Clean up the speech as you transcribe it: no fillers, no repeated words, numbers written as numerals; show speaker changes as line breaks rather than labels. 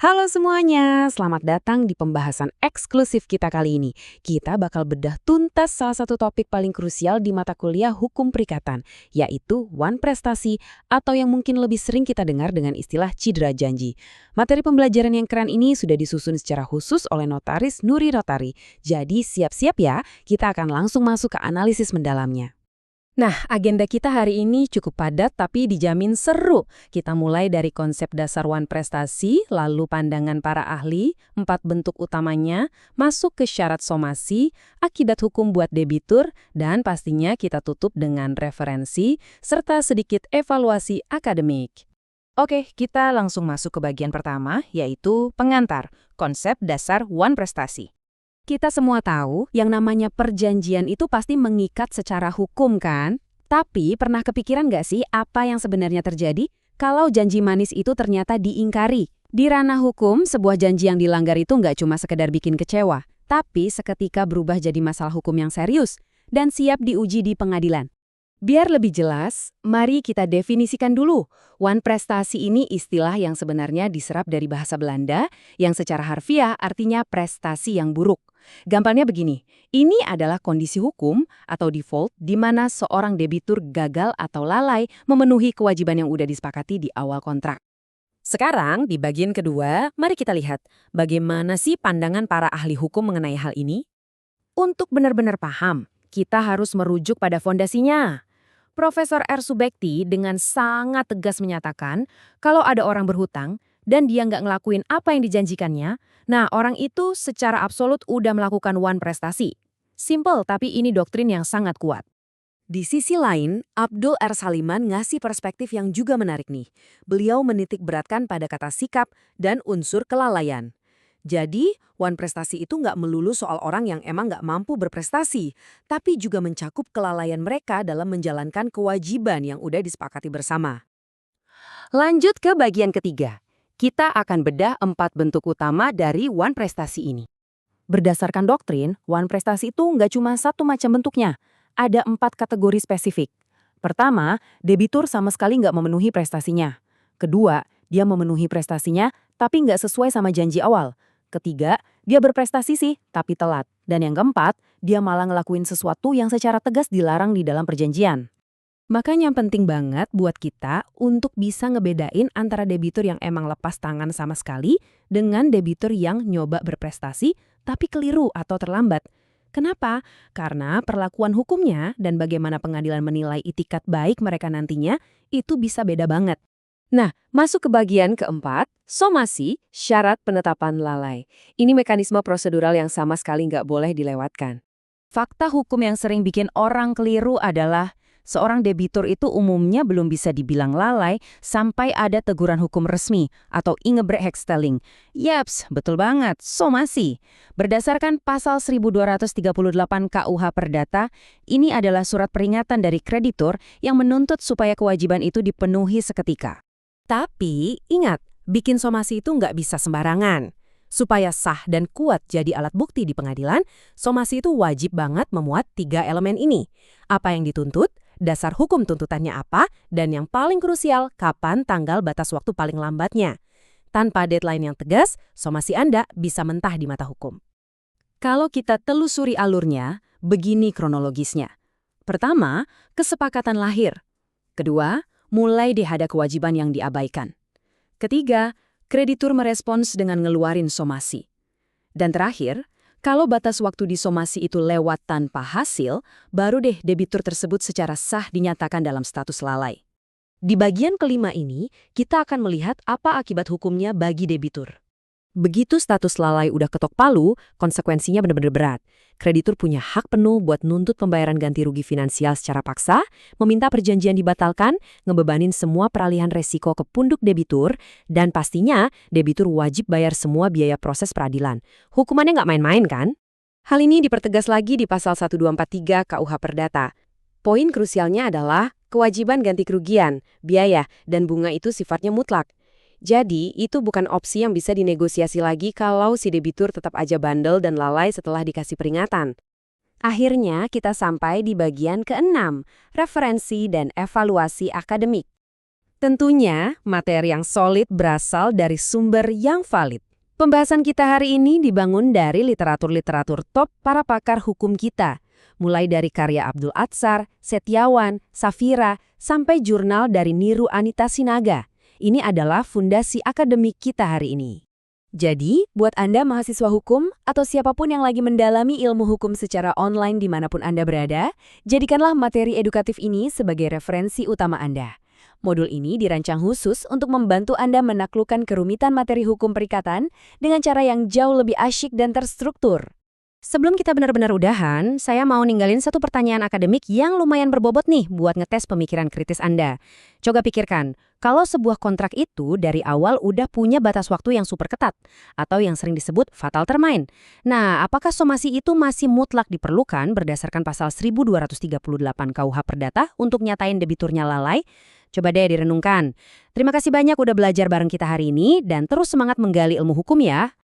Halo semuanya, selamat datang di pembahasan eksklusif kita kali ini. Kita bakal bedah tuntas salah satu topik paling krusial di mata kuliah hukum perikatan, yaitu wan prestasi atau yang mungkin lebih sering kita dengar dengan istilah cidera janji. Materi pembelajaran yang keren ini sudah disusun secara khusus oleh notaris Nuri Rotari. Jadi siap-siap ya, kita akan langsung masuk ke analisis mendalamnya.
Nah, agenda kita hari ini cukup padat tapi dijamin seru. Kita mulai dari konsep dasar wan prestasi, lalu pandangan para ahli, 4 bentuk utamanya, masuk ke syarat somasi, akibat hukum buat debitur, dan pastinya kita tutup dengan referensi, serta sedikit evaluasi akademik. Oke, kita langsung masuk ke bagian pertama, yaitu pengantar, konsep dasar wan prestasi.
Kita semua tahu yang namanya perjanjian itu pasti mengikat secara hukum kan? Tapi pernah kepikiran nggak sih apa yang sebenarnya terjadi kalau janji manis itu ternyata diingkari? Di ranah hukum, sebuah janji yang dilanggar itu nggak cuma sekedar bikin kecewa, tapi seketika berubah jadi masalah hukum yang serius dan siap diuji di pengadilan. Biar lebih jelas, mari kita definisikan dulu. Wan prestasi ini istilah yang sebenarnya diserap dari bahasa Belanda yang secara harfiah artinya prestasi yang buruk. Gampangnya begini, ini adalah kondisi hukum atau default di mana seorang debitur gagal atau lalai memenuhi kewajiban yang udah disepakati di awal kontrak. Sekarang, di bagian kedua, mari kita lihat bagaimana sih pandangan para ahli hukum mengenai hal ini. Untuk benar-benar paham, kita harus merujuk pada fondasinya. Profesor R. Subekti dengan sangat tegas menyatakan kalau ada orang berhutang dan dia nggak ngelakuin apa yang dijanjikannya, nah orang itu secara absolut udah melakukan wan prestasi. Simple, tapi ini doktrin yang sangat kuat. Di sisi lain, Abdul R. Saliman ngasih perspektif yang juga menarik nih. Beliau menitik beratkan pada kata sikap dan unsur kelalaian. Jadi, wan prestasi itu nggak melulu soal orang yang emang nggak mampu berprestasi, tapi juga mencakup kelalaian mereka dalam menjalankan kewajiban yang udah disepakati bersama. Lanjut ke bagian ketiga. Kita akan bedah 4 bentuk utama dari wan prestasi ini. Berdasarkan doktrin, wan prestasi itu nggak cuma satu macam bentuknya. Ada 4 kategori spesifik. Pertama, debitur sama sekali nggak memenuhi prestasinya. Kedua, dia memenuhi prestasinya tapi nggak sesuai sama janji awal. Ketiga, dia berprestasi sih, tapi telat. Dan yang keempat, dia malah ngelakuin sesuatu yang secara tegas dilarang di dalam perjanjian. Makanya penting banget buat kita untuk bisa ngebedain antara debitur yang emang lepas tangan sama sekali dengan debitur yang nyoba berprestasi tapi keliru atau terlambat. Kenapa? Karena perlakuan hukumnya dan bagaimana pengadilan menilai itikat baik mereka nantinya itu bisa beda banget. Nah, masuk ke bagian keempat, somasi, syarat penetapan lalai. Ini mekanisme prosedural yang sama sekali nggak boleh dilewatkan. Fakta hukum yang sering bikin orang keliru adalah seorang debitur itu umumnya belum bisa dibilang lalai sampai ada teguran hukum resmi atau ingebrechtstelling. Yaps, betul banget, somasi. Berdasarkan pasal 1238 KUH Perdata, ini adalah surat peringatan dari kreditur yang menuntut supaya kewajiban itu dipenuhi seketika. Tapi, ingat, bikin somasi itu nggak bisa sembarangan. Supaya sah dan kuat jadi alat bukti di pengadilan, somasi itu wajib banget memuat 3 elemen ini. Apa yang dituntut, dasar hukum tuntutannya apa, dan yang paling krusial, kapan tanggal batas waktu paling lambatnya. Tanpa deadline yang tegas, somasi Anda bisa mentah di mata hukum. Kalau kita telusuri alurnya, begini kronologisnya. Pertama, kesepakatan lahir. Kedua, mulai deh ada kewajiban yang diabaikan. Ketiga, kreditur merespons dengan ngeluarin somasi. Dan terakhir, kalau batas waktu di somasi itu lewat tanpa hasil, baru deh debitur tersebut secara sah dinyatakan dalam status lalai. Di bagian kelima ini, kita akan melihat apa akibat hukumnya bagi debitur. Begitu status lalai udah ketok palu, konsekuensinya benar-benar berat. Kreditur punya hak penuh buat nuntut pembayaran ganti rugi finansial secara paksa, meminta perjanjian dibatalkan, ngebebanin semua peralihan resiko ke pundak debitur, dan pastinya debitur wajib bayar semua biaya proses peradilan. Hukumannya nggak main-main kan? Hal ini dipertegas lagi di pasal 1243 KUH Perdata. Poin krusialnya adalah kewajiban ganti kerugian, biaya, dan bunga itu sifatnya mutlak. Jadi, itu bukan opsi yang bisa dinegosiasi lagi kalau si debitur tetap aja bandel dan lalai setelah dikasih peringatan. Akhirnya, kita sampai di bagian ke-6, referensi dan evaluasi akademik. Tentunya, materi yang solid berasal dari sumber yang valid. Pembahasan kita hari ini dibangun dari literatur-literatur top para pakar hukum kita, mulai dari karya Abdul Atsar, Setiawan, Safira, sampai jurnal dari Niru Anita Sinaga. Ini adalah fondasi akademik kita hari ini. Jadi, buat Anda mahasiswa hukum atau siapapun yang lagi mendalami ilmu hukum secara online dimanapun Anda berada, jadikanlah materi edukatif ini sebagai referensi utama Anda. Modul ini dirancang khusus untuk membantu Anda menaklukkan kerumitan materi hukum perikatan dengan cara yang jauh lebih asyik dan terstruktur. Sebelum kita benar-benar udahan, saya mau ninggalin satu pertanyaan akademik yang lumayan berbobot nih buat ngetes pemikiran kritis Anda. Coba pikirkan, kalau sebuah kontrak itu dari awal udah punya batas waktu yang super ketat, atau yang sering disebut fatal termine. Nah, apakah somasi itu masih mutlak diperlukan berdasarkan pasal 1238 KUH Perdata untuk nyatain debiturnya lalai? Coba deh direnungkan. Terima kasih banyak udah belajar bareng kita hari ini, dan terus semangat menggali ilmu hukum ya.